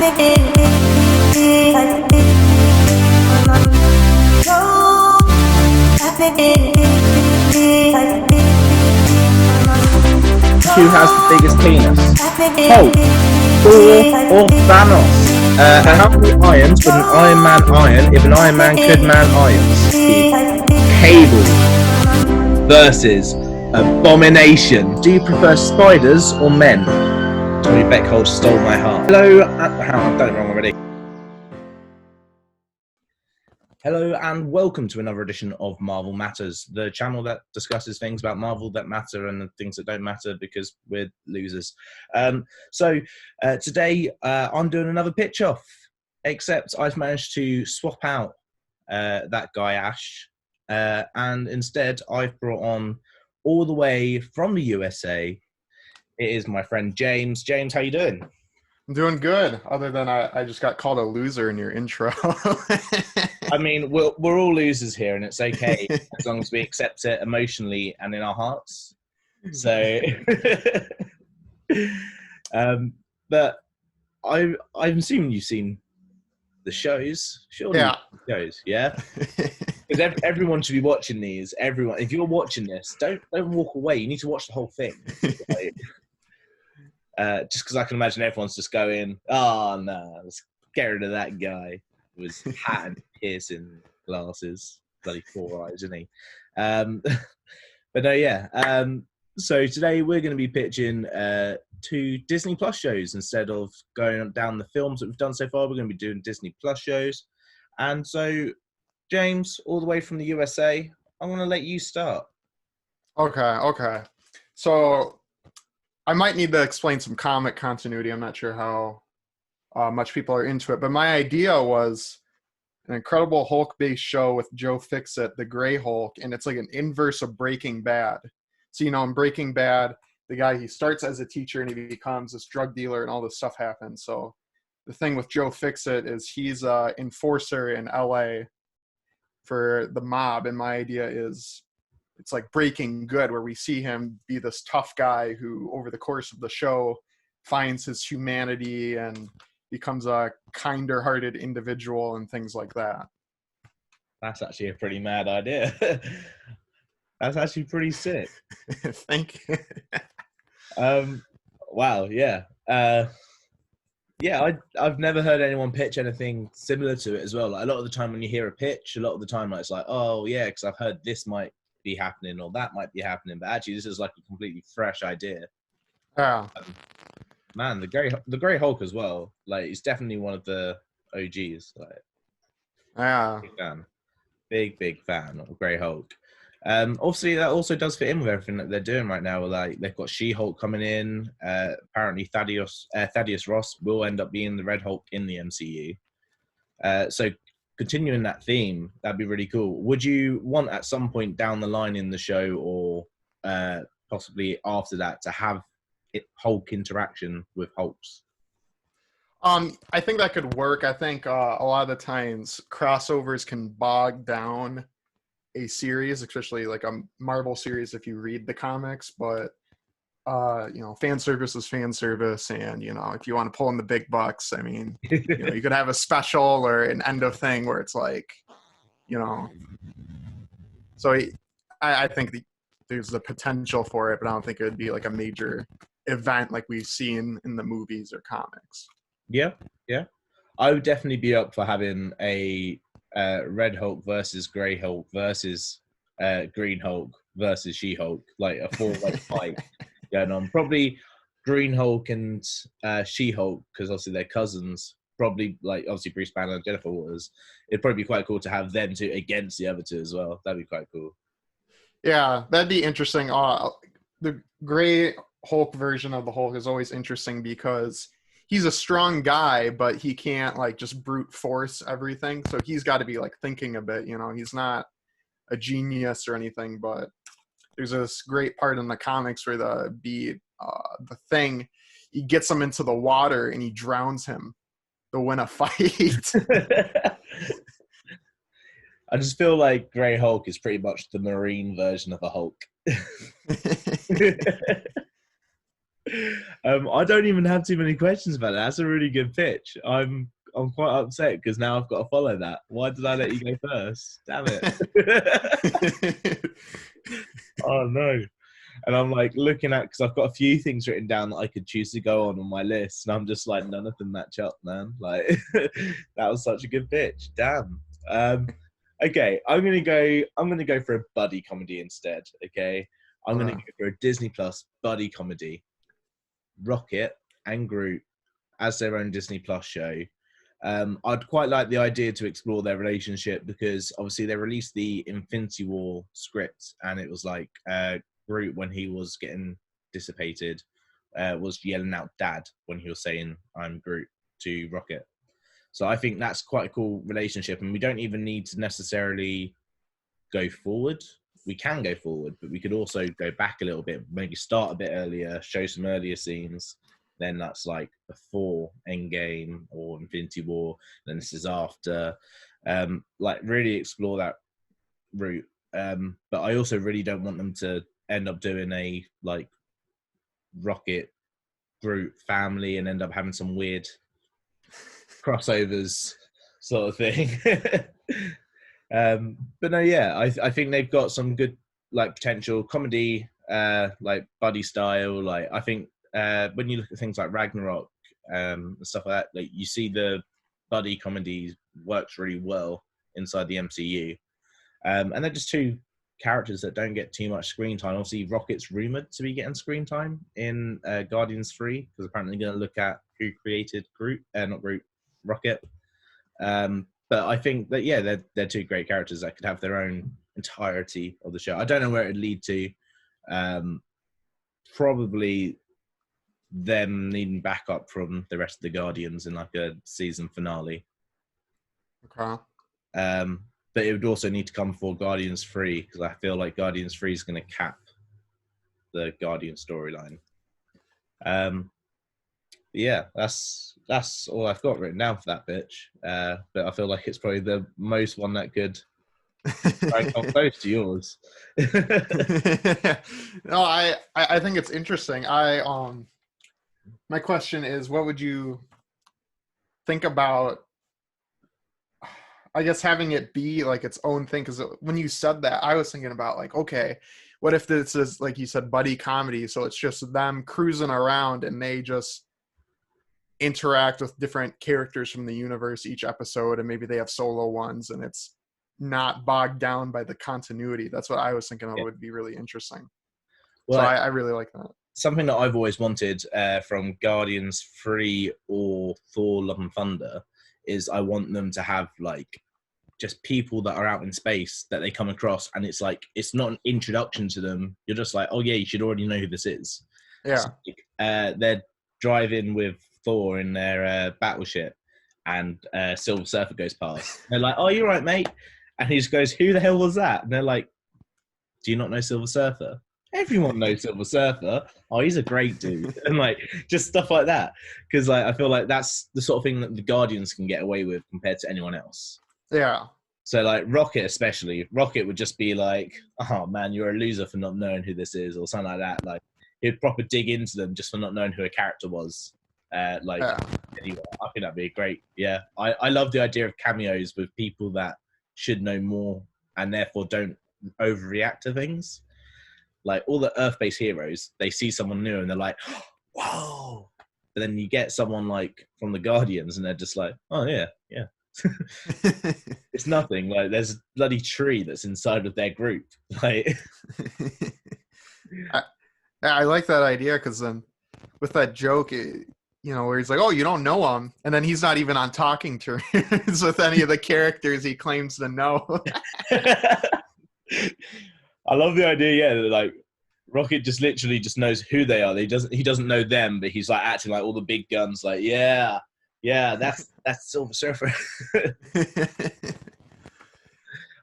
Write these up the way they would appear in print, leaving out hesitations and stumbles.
Who has the biggest penis? Hulk, Thor, or Thanos? How many irons would an Iron Man iron if an Iron Man could man irons? Cable versus Abomination. Do you prefer spiders or men? Tommy Beckhold stole my heart. Hello, I've done it wrong already. Hello and welcome to another edition of Marvel Matters, the channel that discusses things about Marvel that matter and the things that don't matter because we're losers. Today I'm doing another pitch off, except I've managed to swap out that guy Ash, and instead I've brought on all the way from the USA. It is my friend James. James, how you doing? I'm doing good, other than I just got called a loser in your intro. I mean, we're all losers here, and it's okay as long as we accept it emotionally and in our hearts. So, but I'm assuming you've seen the shows. Surely Yeah. shows, yeah? Because everyone should be watching these. Everyone, if you're watching this, don't walk away. You need to watch the whole thing. Like, just because I can imagine everyone's just going, oh no, let's get rid of that guy with hat and piercing glasses, bloody 4 eyes, isn't he? But no, yeah. So today we're going to be pitching 2 Disney Plus shows instead of going down the films that we've done so far. We're going to be doing Disney Plus shows, and so James, all the way from the USA, I'm going to let you start. Okay. So I might need to explain some comic continuity. I'm not sure how much people are into it, but my idea was an Incredible Hulk-based show with Joe Fixit, the Gray Hulk, and it's like an inverse of Breaking Bad. So, in Breaking Bad, the guy, he starts as a teacher and he becomes this drug dealer and all this stuff happens. So the thing with Joe Fixit is he's an enforcer in LA for the mob, and my idea is it's like Breaking Good, where we see him be this tough guy who, over the course of the show, finds his humanity and becomes a kinder-hearted individual and things like that. That's actually a pretty mad idea. That's actually pretty sick. Thank you. Wow, yeah. I've never heard anyone pitch anything similar to it as well. Like, a lot of the time when you hear a pitch, a lot of the time it's like, oh yeah, because I've heard this might be happening or that might be happening, but actually this is like a completely fresh idea. Yeah. Man, the Grey Hulk as well. Like, he's definitely one of the OGs. Like, yeah, big fan of Grey Hulk. Obviously, that also does fit in with everything that they're doing right now. Like, they've got She-Hulk coming in. Apparently, Thaddeus Ross will end up being the Red Hulk in the MCU. So, continuing that theme, that'd be really cool. Would you want at some point down the line in the show, or possibly after that, to have Hulk interaction with Hulks? I think that could work. I think a lot of the times crossovers can bog down a series, especially like a Marvel series if you read the comics, but fan service is fan service, and if you want to pull in the big bucks, I mean, you could have a special or an end of thing where it's like, so I think there's the potential for it, but I don't think it would be like a major event like we've seen in the movies or comics. Yeah. I would definitely be up for having a Red Hulk versus Grey Hulk versus Green Hulk versus She-Hulk, like a 4-way fight going on. Probably Green Hulk and She-Hulk, because obviously they're cousins. Probably, like, obviously Bruce Banner and Jennifer Waters. It'd probably be quite cool to have them 2 against the other 2 as well. That'd be quite cool. Yeah, that'd be interesting. The Grey Hulk version of the Hulk is always interesting because he's a strong guy, but he can't like just brute force everything. So he's got to be like thinking a bit, he's not a genius or anything, but there's this great part in the comics where the Thing, he gets him into the water and he drowns him to win a fight. I just feel like Grey Hulk is pretty much the marine version of a Hulk. I don't even have too many questions about that. That's a really good pitch. I'm quite upset because now I've got to follow that. Why did I let you go first? Damn it. Oh no. And I'm like looking at, because I've got a few things written down that I could choose to go on my list, and I'm just like, none of them match up, man. Like that was such a good pitch. Damn. Okay, I'm gonna go for a buddy comedy instead. Okay. I'm gonna go for a Disney Plus buddy comedy. Rocket and Groot as their own Disney Plus show. I'd quite like the idea to explore their relationship, because obviously they released the Infinity War script, and it was like Groot, when he was getting dissipated, was yelling out "Dad" when he was saying "I'm Groot" to Rocket. So I think that's quite a cool relationship, and we don't even need to necessarily go forward. We can go forward, but we could also go back a little bit, maybe start a bit earlier, show some earlier scenes. Then that's like before Endgame or Infinity War. Then this is after. Like really explore that route. But I also really don't want them to end up doing a like Rocket Groot family and end up having some weird crossovers sort of thing. But no, yeah, I think they've got some good like potential comedy, like buddy style. Like I think when you look at things like Ragnarok and stuff like that, like you see the buddy comedy works really well inside the MCU. And they're just two characters that don't get too much screen time. Obviously, Rocket's rumored to be getting screen time in Guardians 3, because apparently they're going to look at who created Groot, not Groot, Rocket. But I think that, yeah, they're two great characters that could have their own entirety of the show. I don't know where it would lead to. Probably them needing backup from the rest of the Guardians in like a season finale. Okay. But it would also need to come for Guardians 3, because I feel like Guardians 3 is going to cap the Guardian storyline. Yeah, that's all I've got written down for that bitch. But I feel like it's probably the most one that could come close to yours. No, I think it's interesting. My question is, what would you think about, I guess, having it be like its own thing? Because when you said that, I was thinking about like, okay, what if this is, like you said, buddy comedy? So it's just them cruising around and they just interact with different characters from the universe each episode, and maybe they have solo ones, and it's not bogged down by the continuity. That's what I was thinking of. Would be really interesting. Well, so I really like that. Something that I've always wanted from Guardians 3 or Thor Love and Thunder is I want them to have like just people that are out in space that they come across, and it's like, it's not an introduction to them. You're just like, oh yeah, you should already know who this is. Yeah. So, they're driving with Thor in their battleship, and Silver Surfer goes past. They're like, oh, you're right, mate. And he just goes, who the hell was that? And they're like, do you not know Silver Surfer? Everyone knows Silver Surfer. Oh, he's a great dude. And like, just stuff like that. Because like, I feel like that's the sort of thing that the Guardians can get away with compared to anyone else. Yeah. So like Rocket especially, Rocket would just be like, oh man, you're a loser for not knowing who this is, or something like that. Like he'd proper dig into them just for not knowing who a character was. Anyway, I think that'd be great. Yeah. I love the idea of cameos with people that should know more and therefore don't overreact to things. Like all the Earth-based heroes, they see someone new and they're like, whoa. But then you get someone like from the Guardians and they're just like, oh yeah. It's nothing. Like there's a bloody tree that's inside of their group. Like I like that idea, because then with that joke, where he's like, oh, you don't know him, and then he's not even on talking terms with any of the characters he claims to know. I love the idea, yeah, that like Rocket just literally just knows who they are. He doesn't know them, but he's like acting like all the big guns, like, yeah, that's Silver Surfer.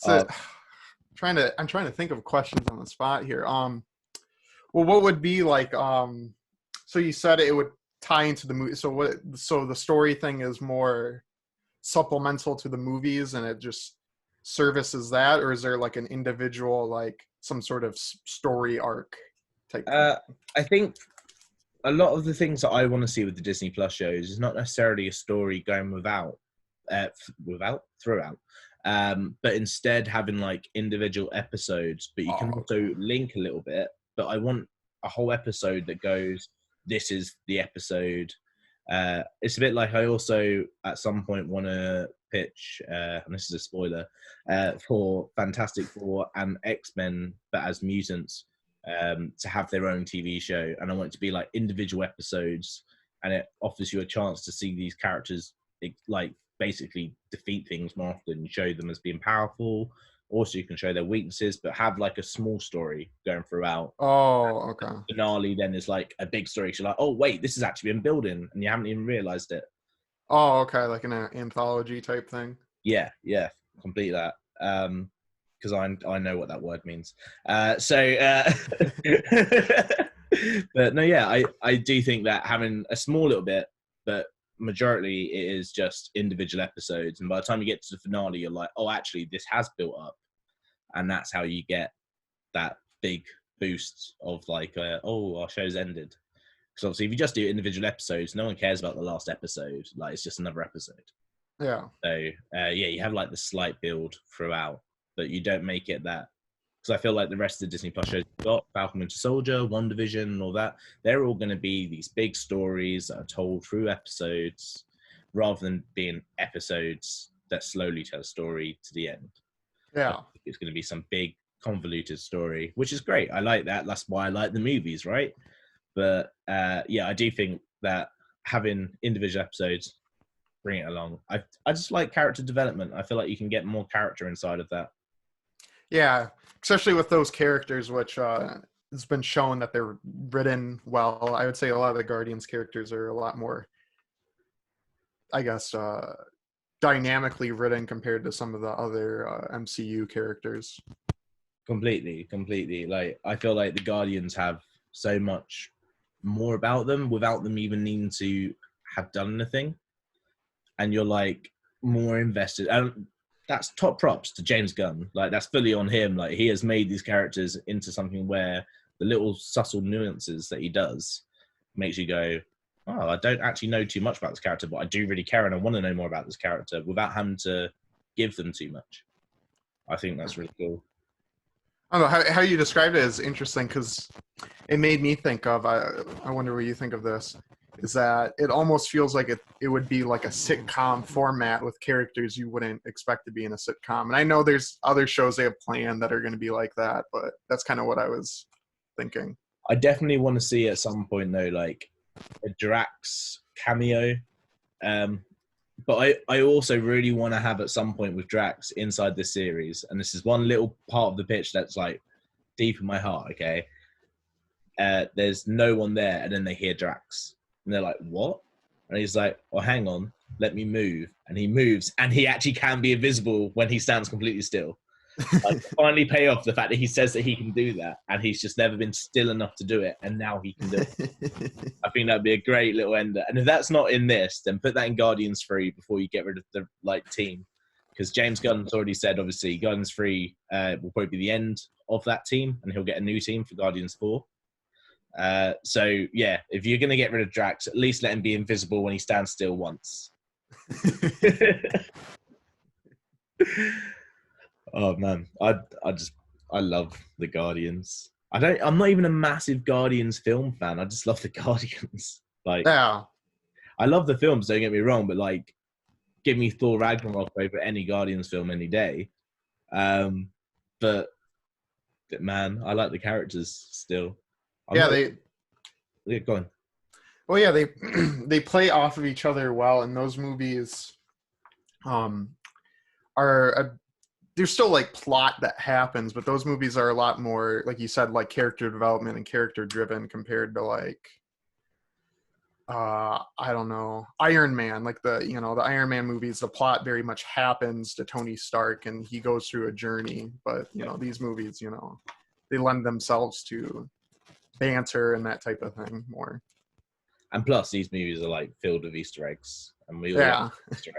So I'm trying to think of questions on the spot here. Well, what would be like, so you said it would tie into the movie. So the story thing is more supplemental to the movies and it just services that, or is there like an individual, like some sort of story arc type thing? I think a lot of the things that I want to see with the Disney Plus shows is not necessarily a story going throughout, but instead having like individual episodes. But you can also link a little bit. But I want a whole episode that goes, "This is the episode." It's a bit like I also at some point want to pitch, and this is a spoiler, for Fantastic Four and X-Men, but as mutants, to have their own TV show. And I want it to be like individual episodes, and it offers you a chance to see these characters like basically defeat things more often, show them as being powerful. Also, you can show their weaknesses, but have like a small story going throughout. Oh, okay. The finale then is like a big story. So you're like, oh wait, this has actually been building, and you haven't even realized it. Oh, okay, like an anthology type thing. Yeah, complete that. Because I know what that word means. But no, yeah, I do think that having a small little bit, but majority it is just individual episodes, and by the time you get to the finale, you're like, oh, actually, this has built up, and that's how you get that big boost of like, oh, our show's ended. Because obviously, if you just do individual episodes, no one cares about the last episode. Like, it's just another episode. Yeah. So you have like the slight build throughout, but you don't make it that. Because I feel like the rest of the Disney Plus shows you've got, Falcon Winter Soldier, WandaVision, and all that, they're all going to be these big stories that are told through episodes, rather than being episodes that slowly tell a story to the end. Yeah. It's going to be some big convoluted story, which is great. I like that. That's why I like the movies, right? But I do think that having individual episodes, bring it along. I just like character development. I feel like you can get more character inside of that. Yeah, especially with those characters, which it's been shown that they're written well. I would say a lot of the Guardians characters are a lot more, I guess, dynamically written compared to some of the other MCU characters. Completely. Like, I feel like the Guardians have so much more about them without them even needing to have done anything. And you're like more invested. And that's top props to James Gunn. Like, that's fully on him. Like, he has made these characters into something where the little subtle nuances that he does makes you go, oh, I don't actually know too much about this character, but I do really care and I want to know more about this character without having to give them too much. I think that's really cool. I don't know, how you described it is interesting, because it made me think of, I wonder what you think of this, is that it almost feels like it would be like a sitcom format with characters you wouldn't expect to be in a sitcom. And I know there's other shows they have planned that are going to be like that, but that's kind of what I was thinking. I definitely want to see at some point, though, like a Drax cameo. But I also really want to have at some point with Drax inside this series, and this is one little part of the pitch that's like deep in my heart, okay? There's no one there, and then they hear Drax. And they're like, what? And he's like, oh, hang on, let me move. And he moves, and he actually can be invisible when he stands completely still. Like, finally pay off the fact that he says that he can do that, and he's just never been still enough to do it, and now he can do it. I think that'd be a great little ender. And if that's not in this, then put that in Guardians 3 before you get rid of the team. Because James Gunn's already said, obviously, Guardians 3 will probably be the end of that team, and he'll get a new team for Guardians 4. So yeah, if you're gonna get rid of Drax, at least let him be invisible when he stands still once. Oh man, I love the Guardians. I'm not even a massive Guardians film fan. I just love the Guardians. Like, yeah, I love the films, don't get me wrong, but like, give me Thor Ragnarok over any Guardians film any day. But man, I like the characters still. Go on. Well, yeah, they play off of each other well, and those movies are there's still like plot that happens, but those movies are a lot more, like you said, like character development and character driven compared to like I don't know, Iron Man. Like the Iron Man movies, the plot very much happens to Tony Stark and he goes through a journey. But these movies, they lend themselves to banter and that type of thing more. And plus, these movies are like filled with Easter eggs, and we all like Easter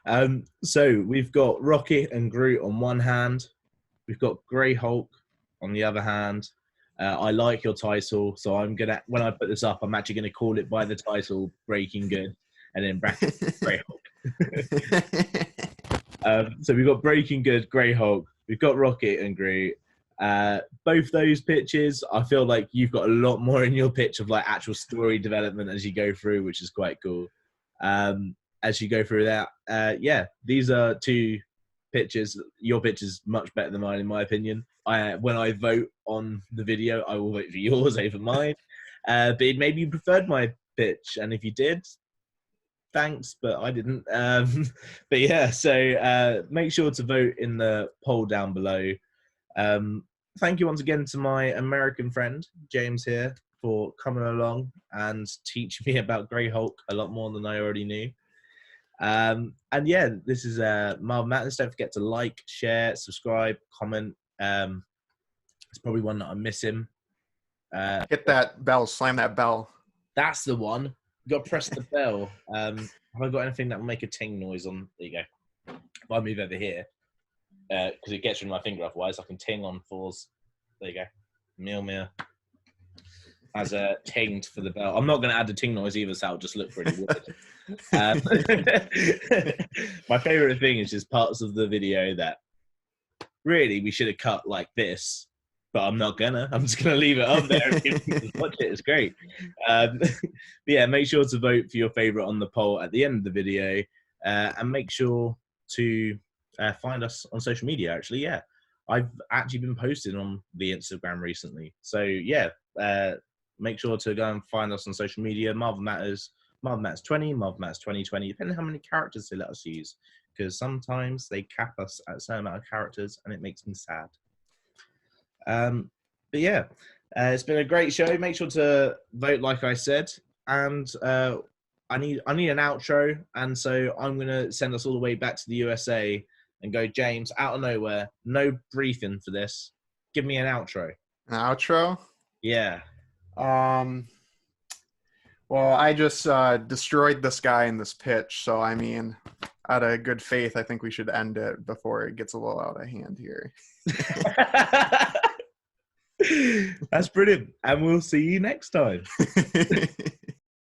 egg. So we've got Rocket and Groot on one hand, we've got Grey Hulk on the other hand, I like your title, so I'm gonna, when I put this up, I'm actually gonna call it by the title Breaking Good, and then bracket Grey Hulk. So we've got Breaking Good, Grey Hulk. We've got Rocket and Groot. Both those pitches, I feel like you've got a lot more in your pitch of like actual story development as you go through, which is quite cool. As you go through that, yeah, these are two pitches. Your pitch is much better than mine, in my opinion. When I vote on the video, I will vote for yours over mine. But maybe you preferred my pitch, and if you did, thanks, but I didn't. But yeah, so make sure to vote in the poll down below. Thank you once again to my American friend James here for coming along and teaching me about Grey Hulk a lot more than I already knew. And yeah, this is Marvel Matters. Don't forget to like, share, subscribe, comment. It's probably one that I'm missing. Hit that bell, slam that bell. That's the one. You got to press the bell. Have I got anything that will make a ting noise on? There you go. If I move over here, because it gets rid of my finger otherwise, I can ting on fours. There you go. Meow meow. As a tinged for the bell. I'm not going to add the ting noise either, so it'll just look pretty weird. My favourite thing is just parts of the video that really we should have cut like this, but I'm not gonna. I'm just gonna leave it up there and people can watch it. It's great. But yeah, make sure to vote for your favourite on the poll at the end of the video, and make sure to find us on social media. Actually, yeah, I've actually been posting on the Instagram recently, so yeah. Make sure to go and find us on social media. Marvel Matters 20, Marvel Matters 2020, depending on how many characters they let us use, because sometimes they cap us at a certain amount of characters, and it makes me sad. But yeah, it's been a great show. Make sure to vote, like I said, and I need an outro, and so I'm gonna send us all the way back to the USA and go, James, out of nowhere, no briefing for this. Give me an outro. An outro? Yeah. Well, I just destroyed this guy in this pitch, so I mean, out of good faith, I think we should end it before it gets a little out of hand here. That's brilliant, and we'll see you next time.